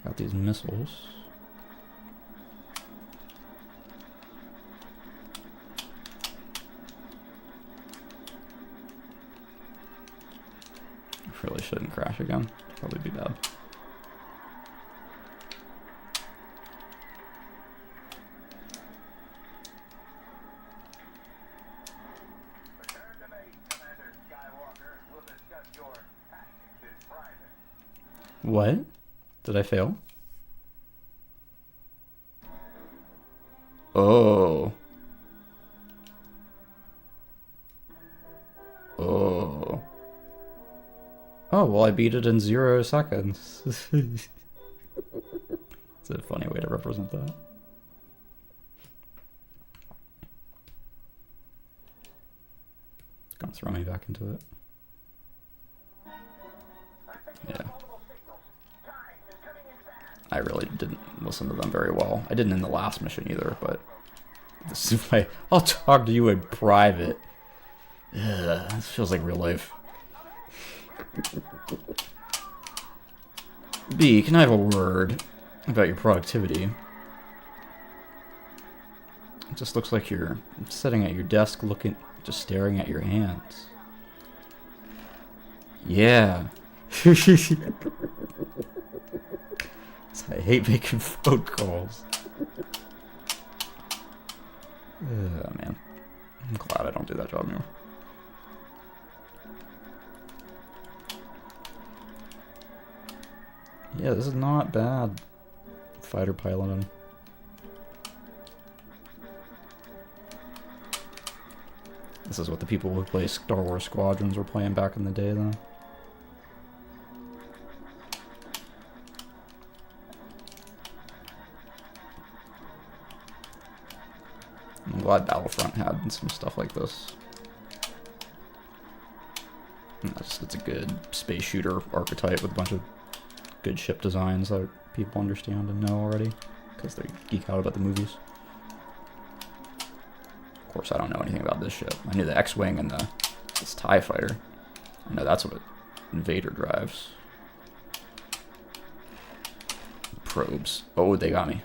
Got these missiles. Really shouldn't crash again. Probably be bad. Return to base, Commander Skywalker. We'll discuss your tactics in private. What? Did I fail? Oh. Oh. Oh, well, I beat it in 0 seconds. It's a funny way to represent that. It's gonna throw me back into it. Yeah. I really didn't listen to them very well. I didn't in the last mission either, but this is my... I'll talk to you in private. Ugh, this feels like real life. B, can I have a word about your productivity? It just looks like you're sitting at your desk looking, just staring at your hands. Yeah. I hate making phone calls. Oh, man. I'm glad I don't do that job anymore. Yeah, this is not bad. Fighter piloting. This is what the people who play Star Wars Squadrons were playing back in the day, though. I'm glad Battlefront had some stuff like this. It's a good space shooter archetype with a bunch of good ship designs that people understand and know already, because they geek out about the movies. Of course, I don't know anything about this ship. I knew the X-Wing and this TIE fighter. I know that's what Vader drives. Probes. Oh, they got me.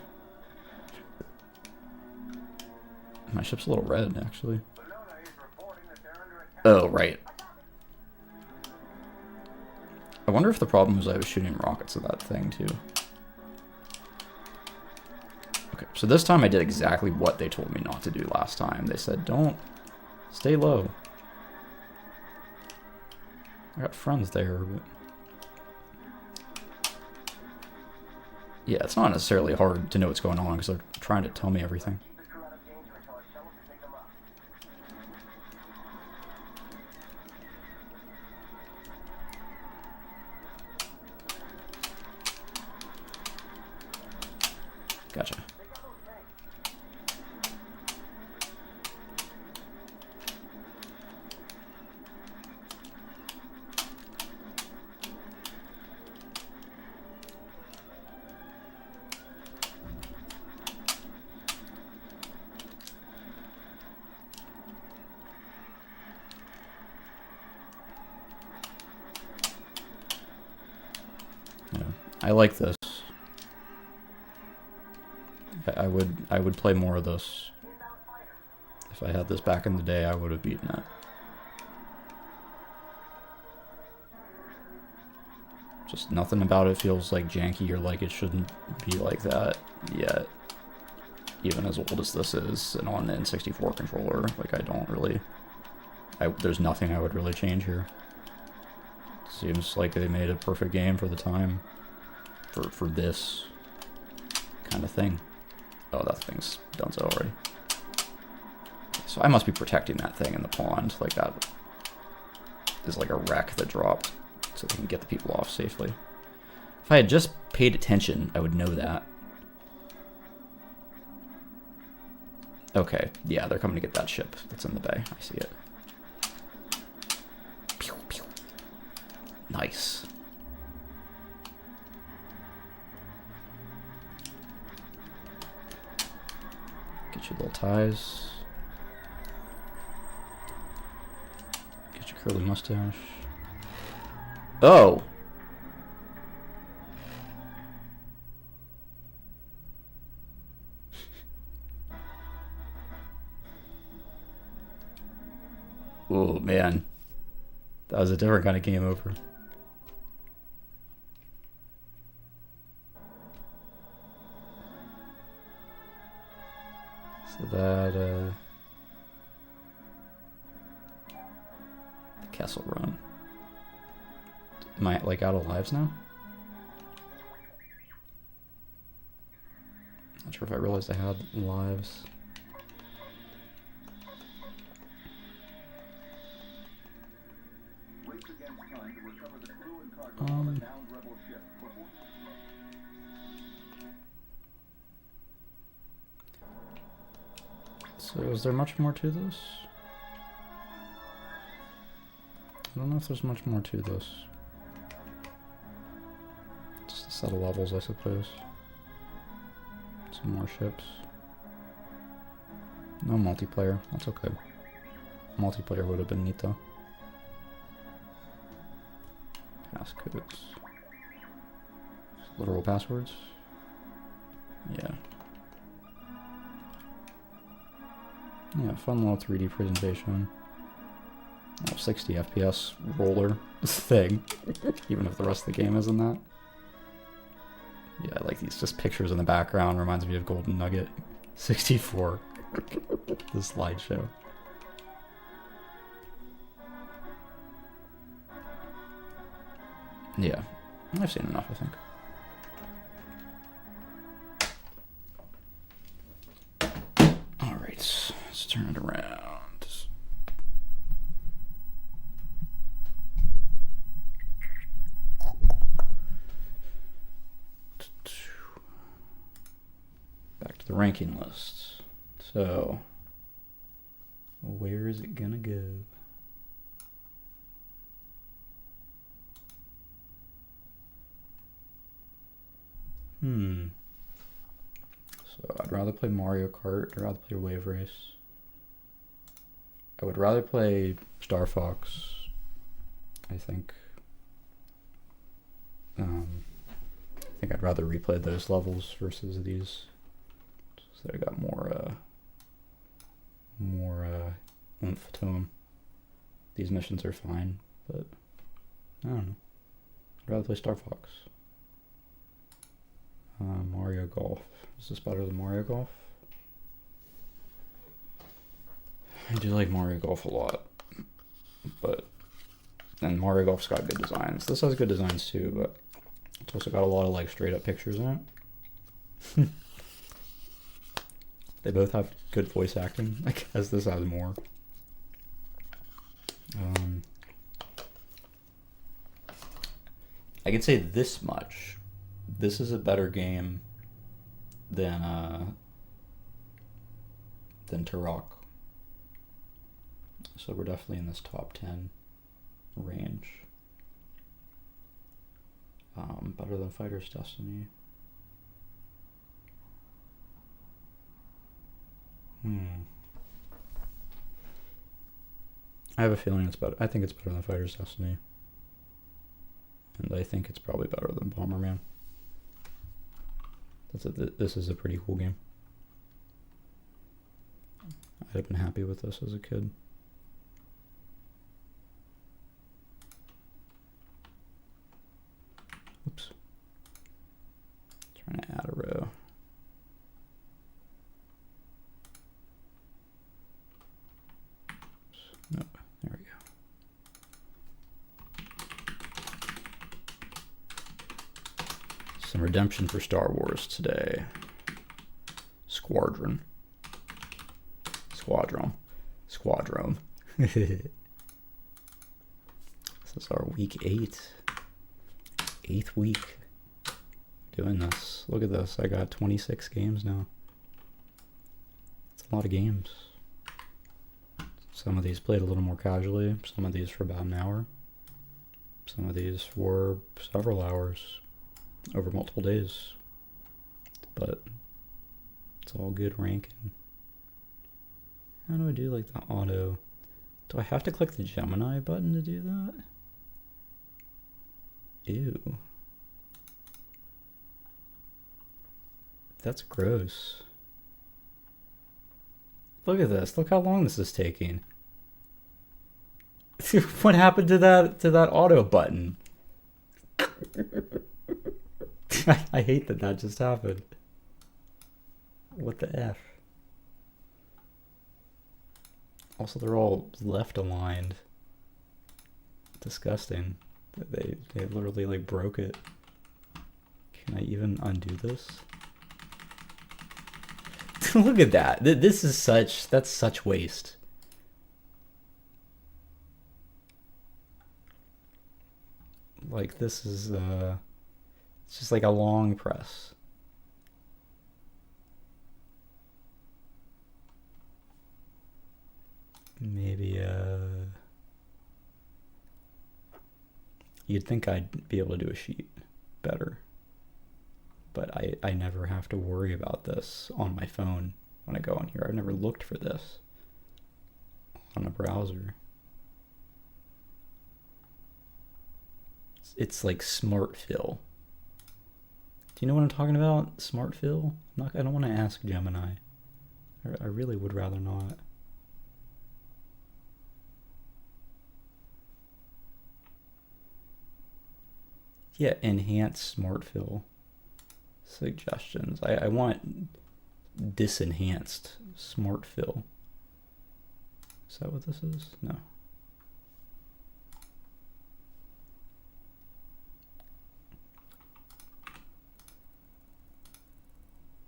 My ship's a little red, actually. Oh, right. I wonder if the problem was I was shooting rockets at that thing, too. Okay, so this time I did exactly what they told me not to do last time. They said, don't stay low. I got friends there, but... Yeah, it's not necessarily hard to know what's going on, because they're trying to tell me everything. Gotcha. Yeah, I like this. I would play more of this. If I had this back in the day, I would have beaten it. Just nothing about it feels like janky or like it shouldn't be like that yet. Even as old as this is, and on the N64 controller, like I don't really... there's nothing I would really change here. Seems like they made a perfect game for the time. For this kind of thing. Oh, that thing's done so already. So I must be protecting that thing in the pond. Like that is like a wreck that dropped so they can get the people off safely. If I had just paid attention, I would know that. Okay, yeah, they're coming to get that ship that's in the bay. I see it. Pew, pew. Nice. Get your little ties. Get your curly mustache. Oh! Oh, man. That was a different kind of game over. that, the Castle Run. Am I, like, out of lives now? Not sure if I realized I had lives. Race against time to recover the crew and cargo of a downed rebel ship. So is there much more to this? I don't know if there's much more to this. Just a set of levels, I suppose. Some more ships. No multiplayer, that's okay. Multiplayer would have been neat though. Passcodes. Literal passwords? Yeah. Yeah, fun little 3D presentation. Oh, 60 FPS roller thing. Even if the rest of the game isn't that. Yeah, I like these just pictures in the background. Reminds me of Golden Nugget 64. The slideshow. Yeah, I've seen enough, I think. Alright, let's turn it around. Back to the ranking list. So, where is it gonna go? So I'd rather play Mario Kart. I'd rather play Wave Race. I would rather play Star Fox, I think. I think I'd rather replay those levels versus these. So they got more oomph to them. These missions are fine, but I don't know. I'd rather play Star Fox. Mario Golf. Is this better than Mario Golf? I do like Mario Golf a lot, but and Mario Golf's got good designs. This has good designs too, but it's also got a lot of like straight up pictures in it. They both have good voice acting. I guess this has more. I could say this much. This is a better game than Turok. So we're definitely in this top 10 range. Better than Fighter's Destiny. I have a feeling it's better. I think it's better than Fighter's Destiny. And I think it's probably better than Bomberman. This is a pretty cool game. I'd have been happy with this as a kid. Oops. Trying to add a row. Nope. There we go. Some redemption for Star Wars today. Squadron. This is our week 8. 8th week doing this. Look at this. I got 26 games now. It's a lot of games. Some of these played a little more casually. Some of these for about an hour. Some of these for several hours. Over multiple days. But it's all good ranking. How do I do like the auto? Do I have to click the Gemini button to do that? Ew. That's gross. Look at this. Look how long this is taking. What happened to that auto button? I hate that just happened. What the F? Also, they're all left aligned. Disgusting. They literally like broke it. Can I even undo this? Look at that. This is that's such waste. Like this is it's just like a long press. Maybe you'd think I'd be able to do a sheet better. But I never have to worry about this on my phone when I go in here. I've never looked for this on a browser. It's like smart fill. Do you know what I'm talking about? Smart fill? I don't want to ask Gemini. I really would rather not. Yeah, enhance smart fill suggestions. I want disenhanced smart fill. Is that what this is? No.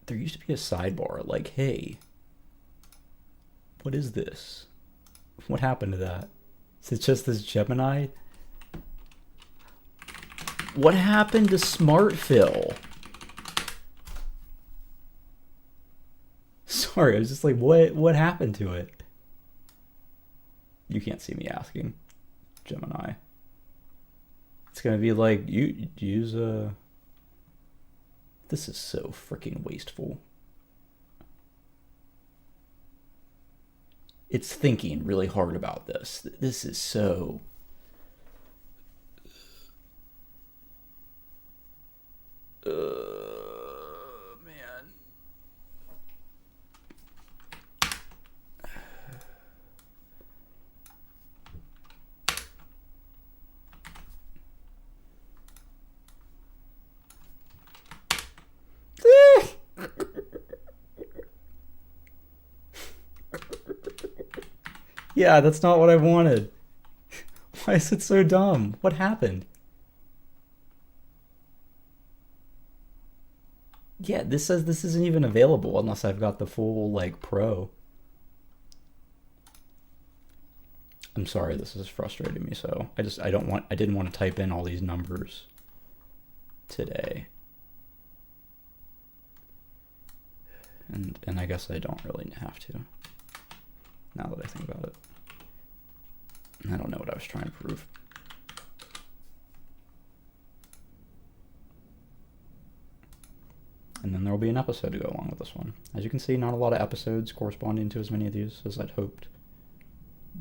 There used to be a sidebar like, hey, what is this? What happened to that? Is it just this Gemini? What happened to smart fill? Sorry, I was just like, what happened to it? You can't see me asking Gemini. It's gonna be like, you use a... This is so freaking wasteful. It's thinking really hard about this. This is so... man. Yeah, that's not what I wanted. Why is it so dumb? What happened? Yeah, this says this isn't even available unless I've got the full, like, Pro. I'm sorry, this is frustrating me, so I didn't want to type in all these numbers today. And I guess I don't really have to, now that I think about it. I don't know what I was trying to prove. And then there will be an episode to go along with this one. As you can see, not a lot of episodes corresponding to as many of these as I'd hoped.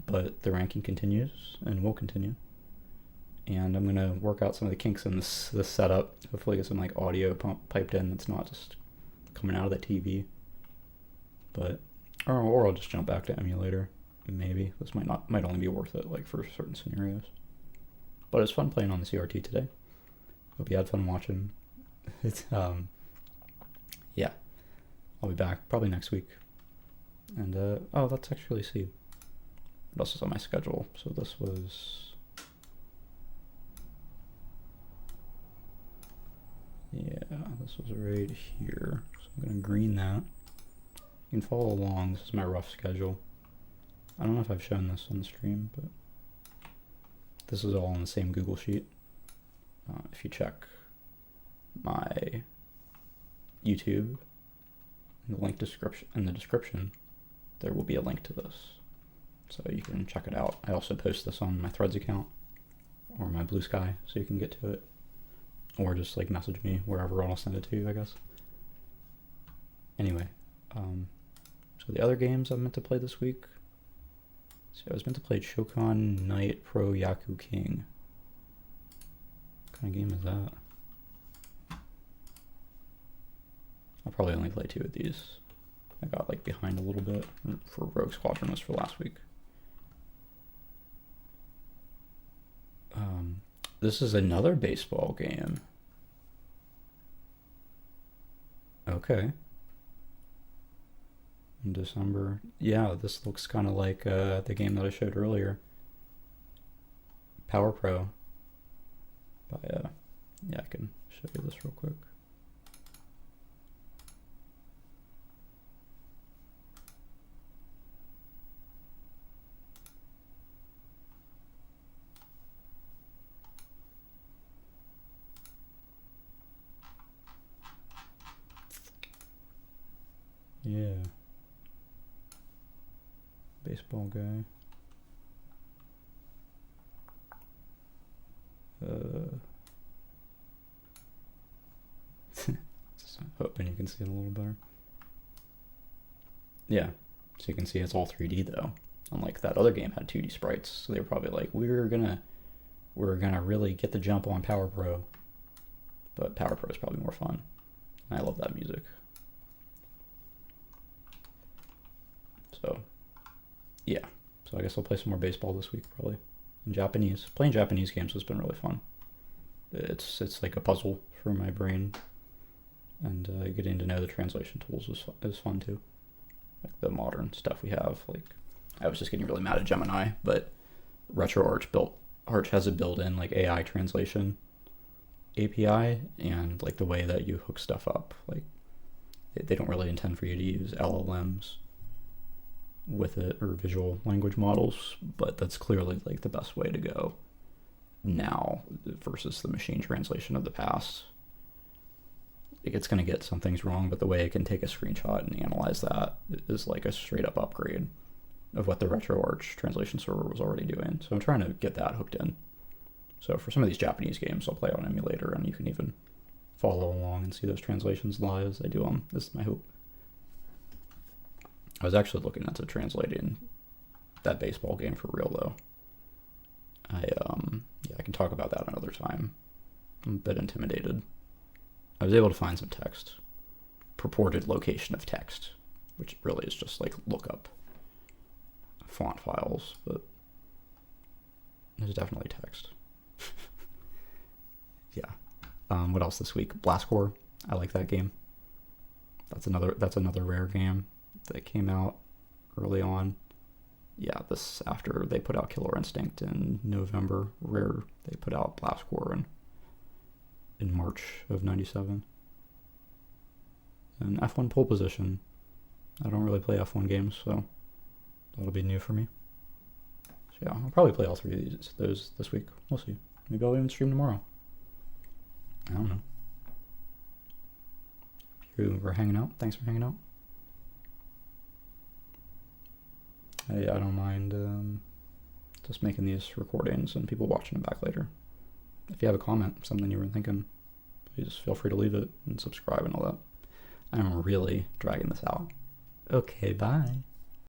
But the ranking continues and will continue. And I'm going to work out some of the kinks in this setup. Hopefully get some like audio piped in that's not just coming out of the TV. But or I'll just jump back to emulator. Maybe. This might only be worth it like for certain scenarios. But it's fun playing on the CRT today. Hope you had fun watching. It's yeah. I'll be back probably next week. And oh, let's actually see what else is on my schedule. So this was, yeah, this was right here. So I'm gonna green that. You can follow along. This is my rough schedule. I don't know if I've shown this on the stream, but this is all on the same Google Sheet. If you check my YouTube, in the description, there will be a link to this, so you can check it out. I also post this on my Threads account or my Blue Sky, so you can get to it, or just like message me wherever I'll send it to you, I guess. Anyway, so the other games I'm meant to play this week. So I was meant to play Shokan Knight Pro Yaku King. What kind of game is that? I'll probably only play 2 of these. I got like behind a little bit for Rogue Squadron was for last week. This is another baseball game. Okay. in December. Yeah, this looks kind of like the game that I showed earlier. Power Pro. By, yeah, I can show you this real quick. Yeah. Baseball guy. Hoping you can see it a little better. Yeah, so you can see it's all 3D though. Unlike that other game had 2D sprites, so they were probably like, we're gonna really get the jump on Power Pro. But Power Pro is probably more fun. I love that music. So, yeah. So I guess I'll play some more baseball this week probably. In Japanese. Playing Japanese games has been really fun. It's like a puzzle for my brain. And getting to know the translation tools is fun too. Like the modern stuff we have. Like, I was just getting really mad at Gemini, but RetroArch has a built-in like AI translation API, and like the way that you hook stuff up, like they don't really intend for you to use LLMs with it or visual language models, but that's clearly like the best way to go now versus the machine translation of the past. Like, it's going to get some things wrong, but the way it can take a screenshot and analyze that is like a straight up upgrade of what the RetroArch translation server was already doing. So I'm trying to get that hooked in. So for some of these Japanese games, I'll play on emulator, and you can even follow along and see those translations live as I do them. This is my hope. I was actually looking into translating that baseball game for real, though. I can talk about that another time. I'm a bit intimidated. I was able to find some text, purported location of text, which really is just like lookup font files, but there's definitely text. Yeah. What else this week? Blastcore. I like that game. That's another rare game that came out early on. Yeah, this after they put out Killer Instinct in November. Rare, they put out Blastcore in March of '97. And F1 pole position. I don't really play F1 games, so that'll be new for me. So yeah, I'll probably play all three of those this week. We'll see. Maybe I'll even stream tomorrow. I don't know. If you were hanging out, thanks for hanging out. I don't mind just making these recordings and people watching them back later. If you have a comment, something you were thinking, please feel free to leave it and subscribe and all that. I'm really dragging this out. Okay, bye.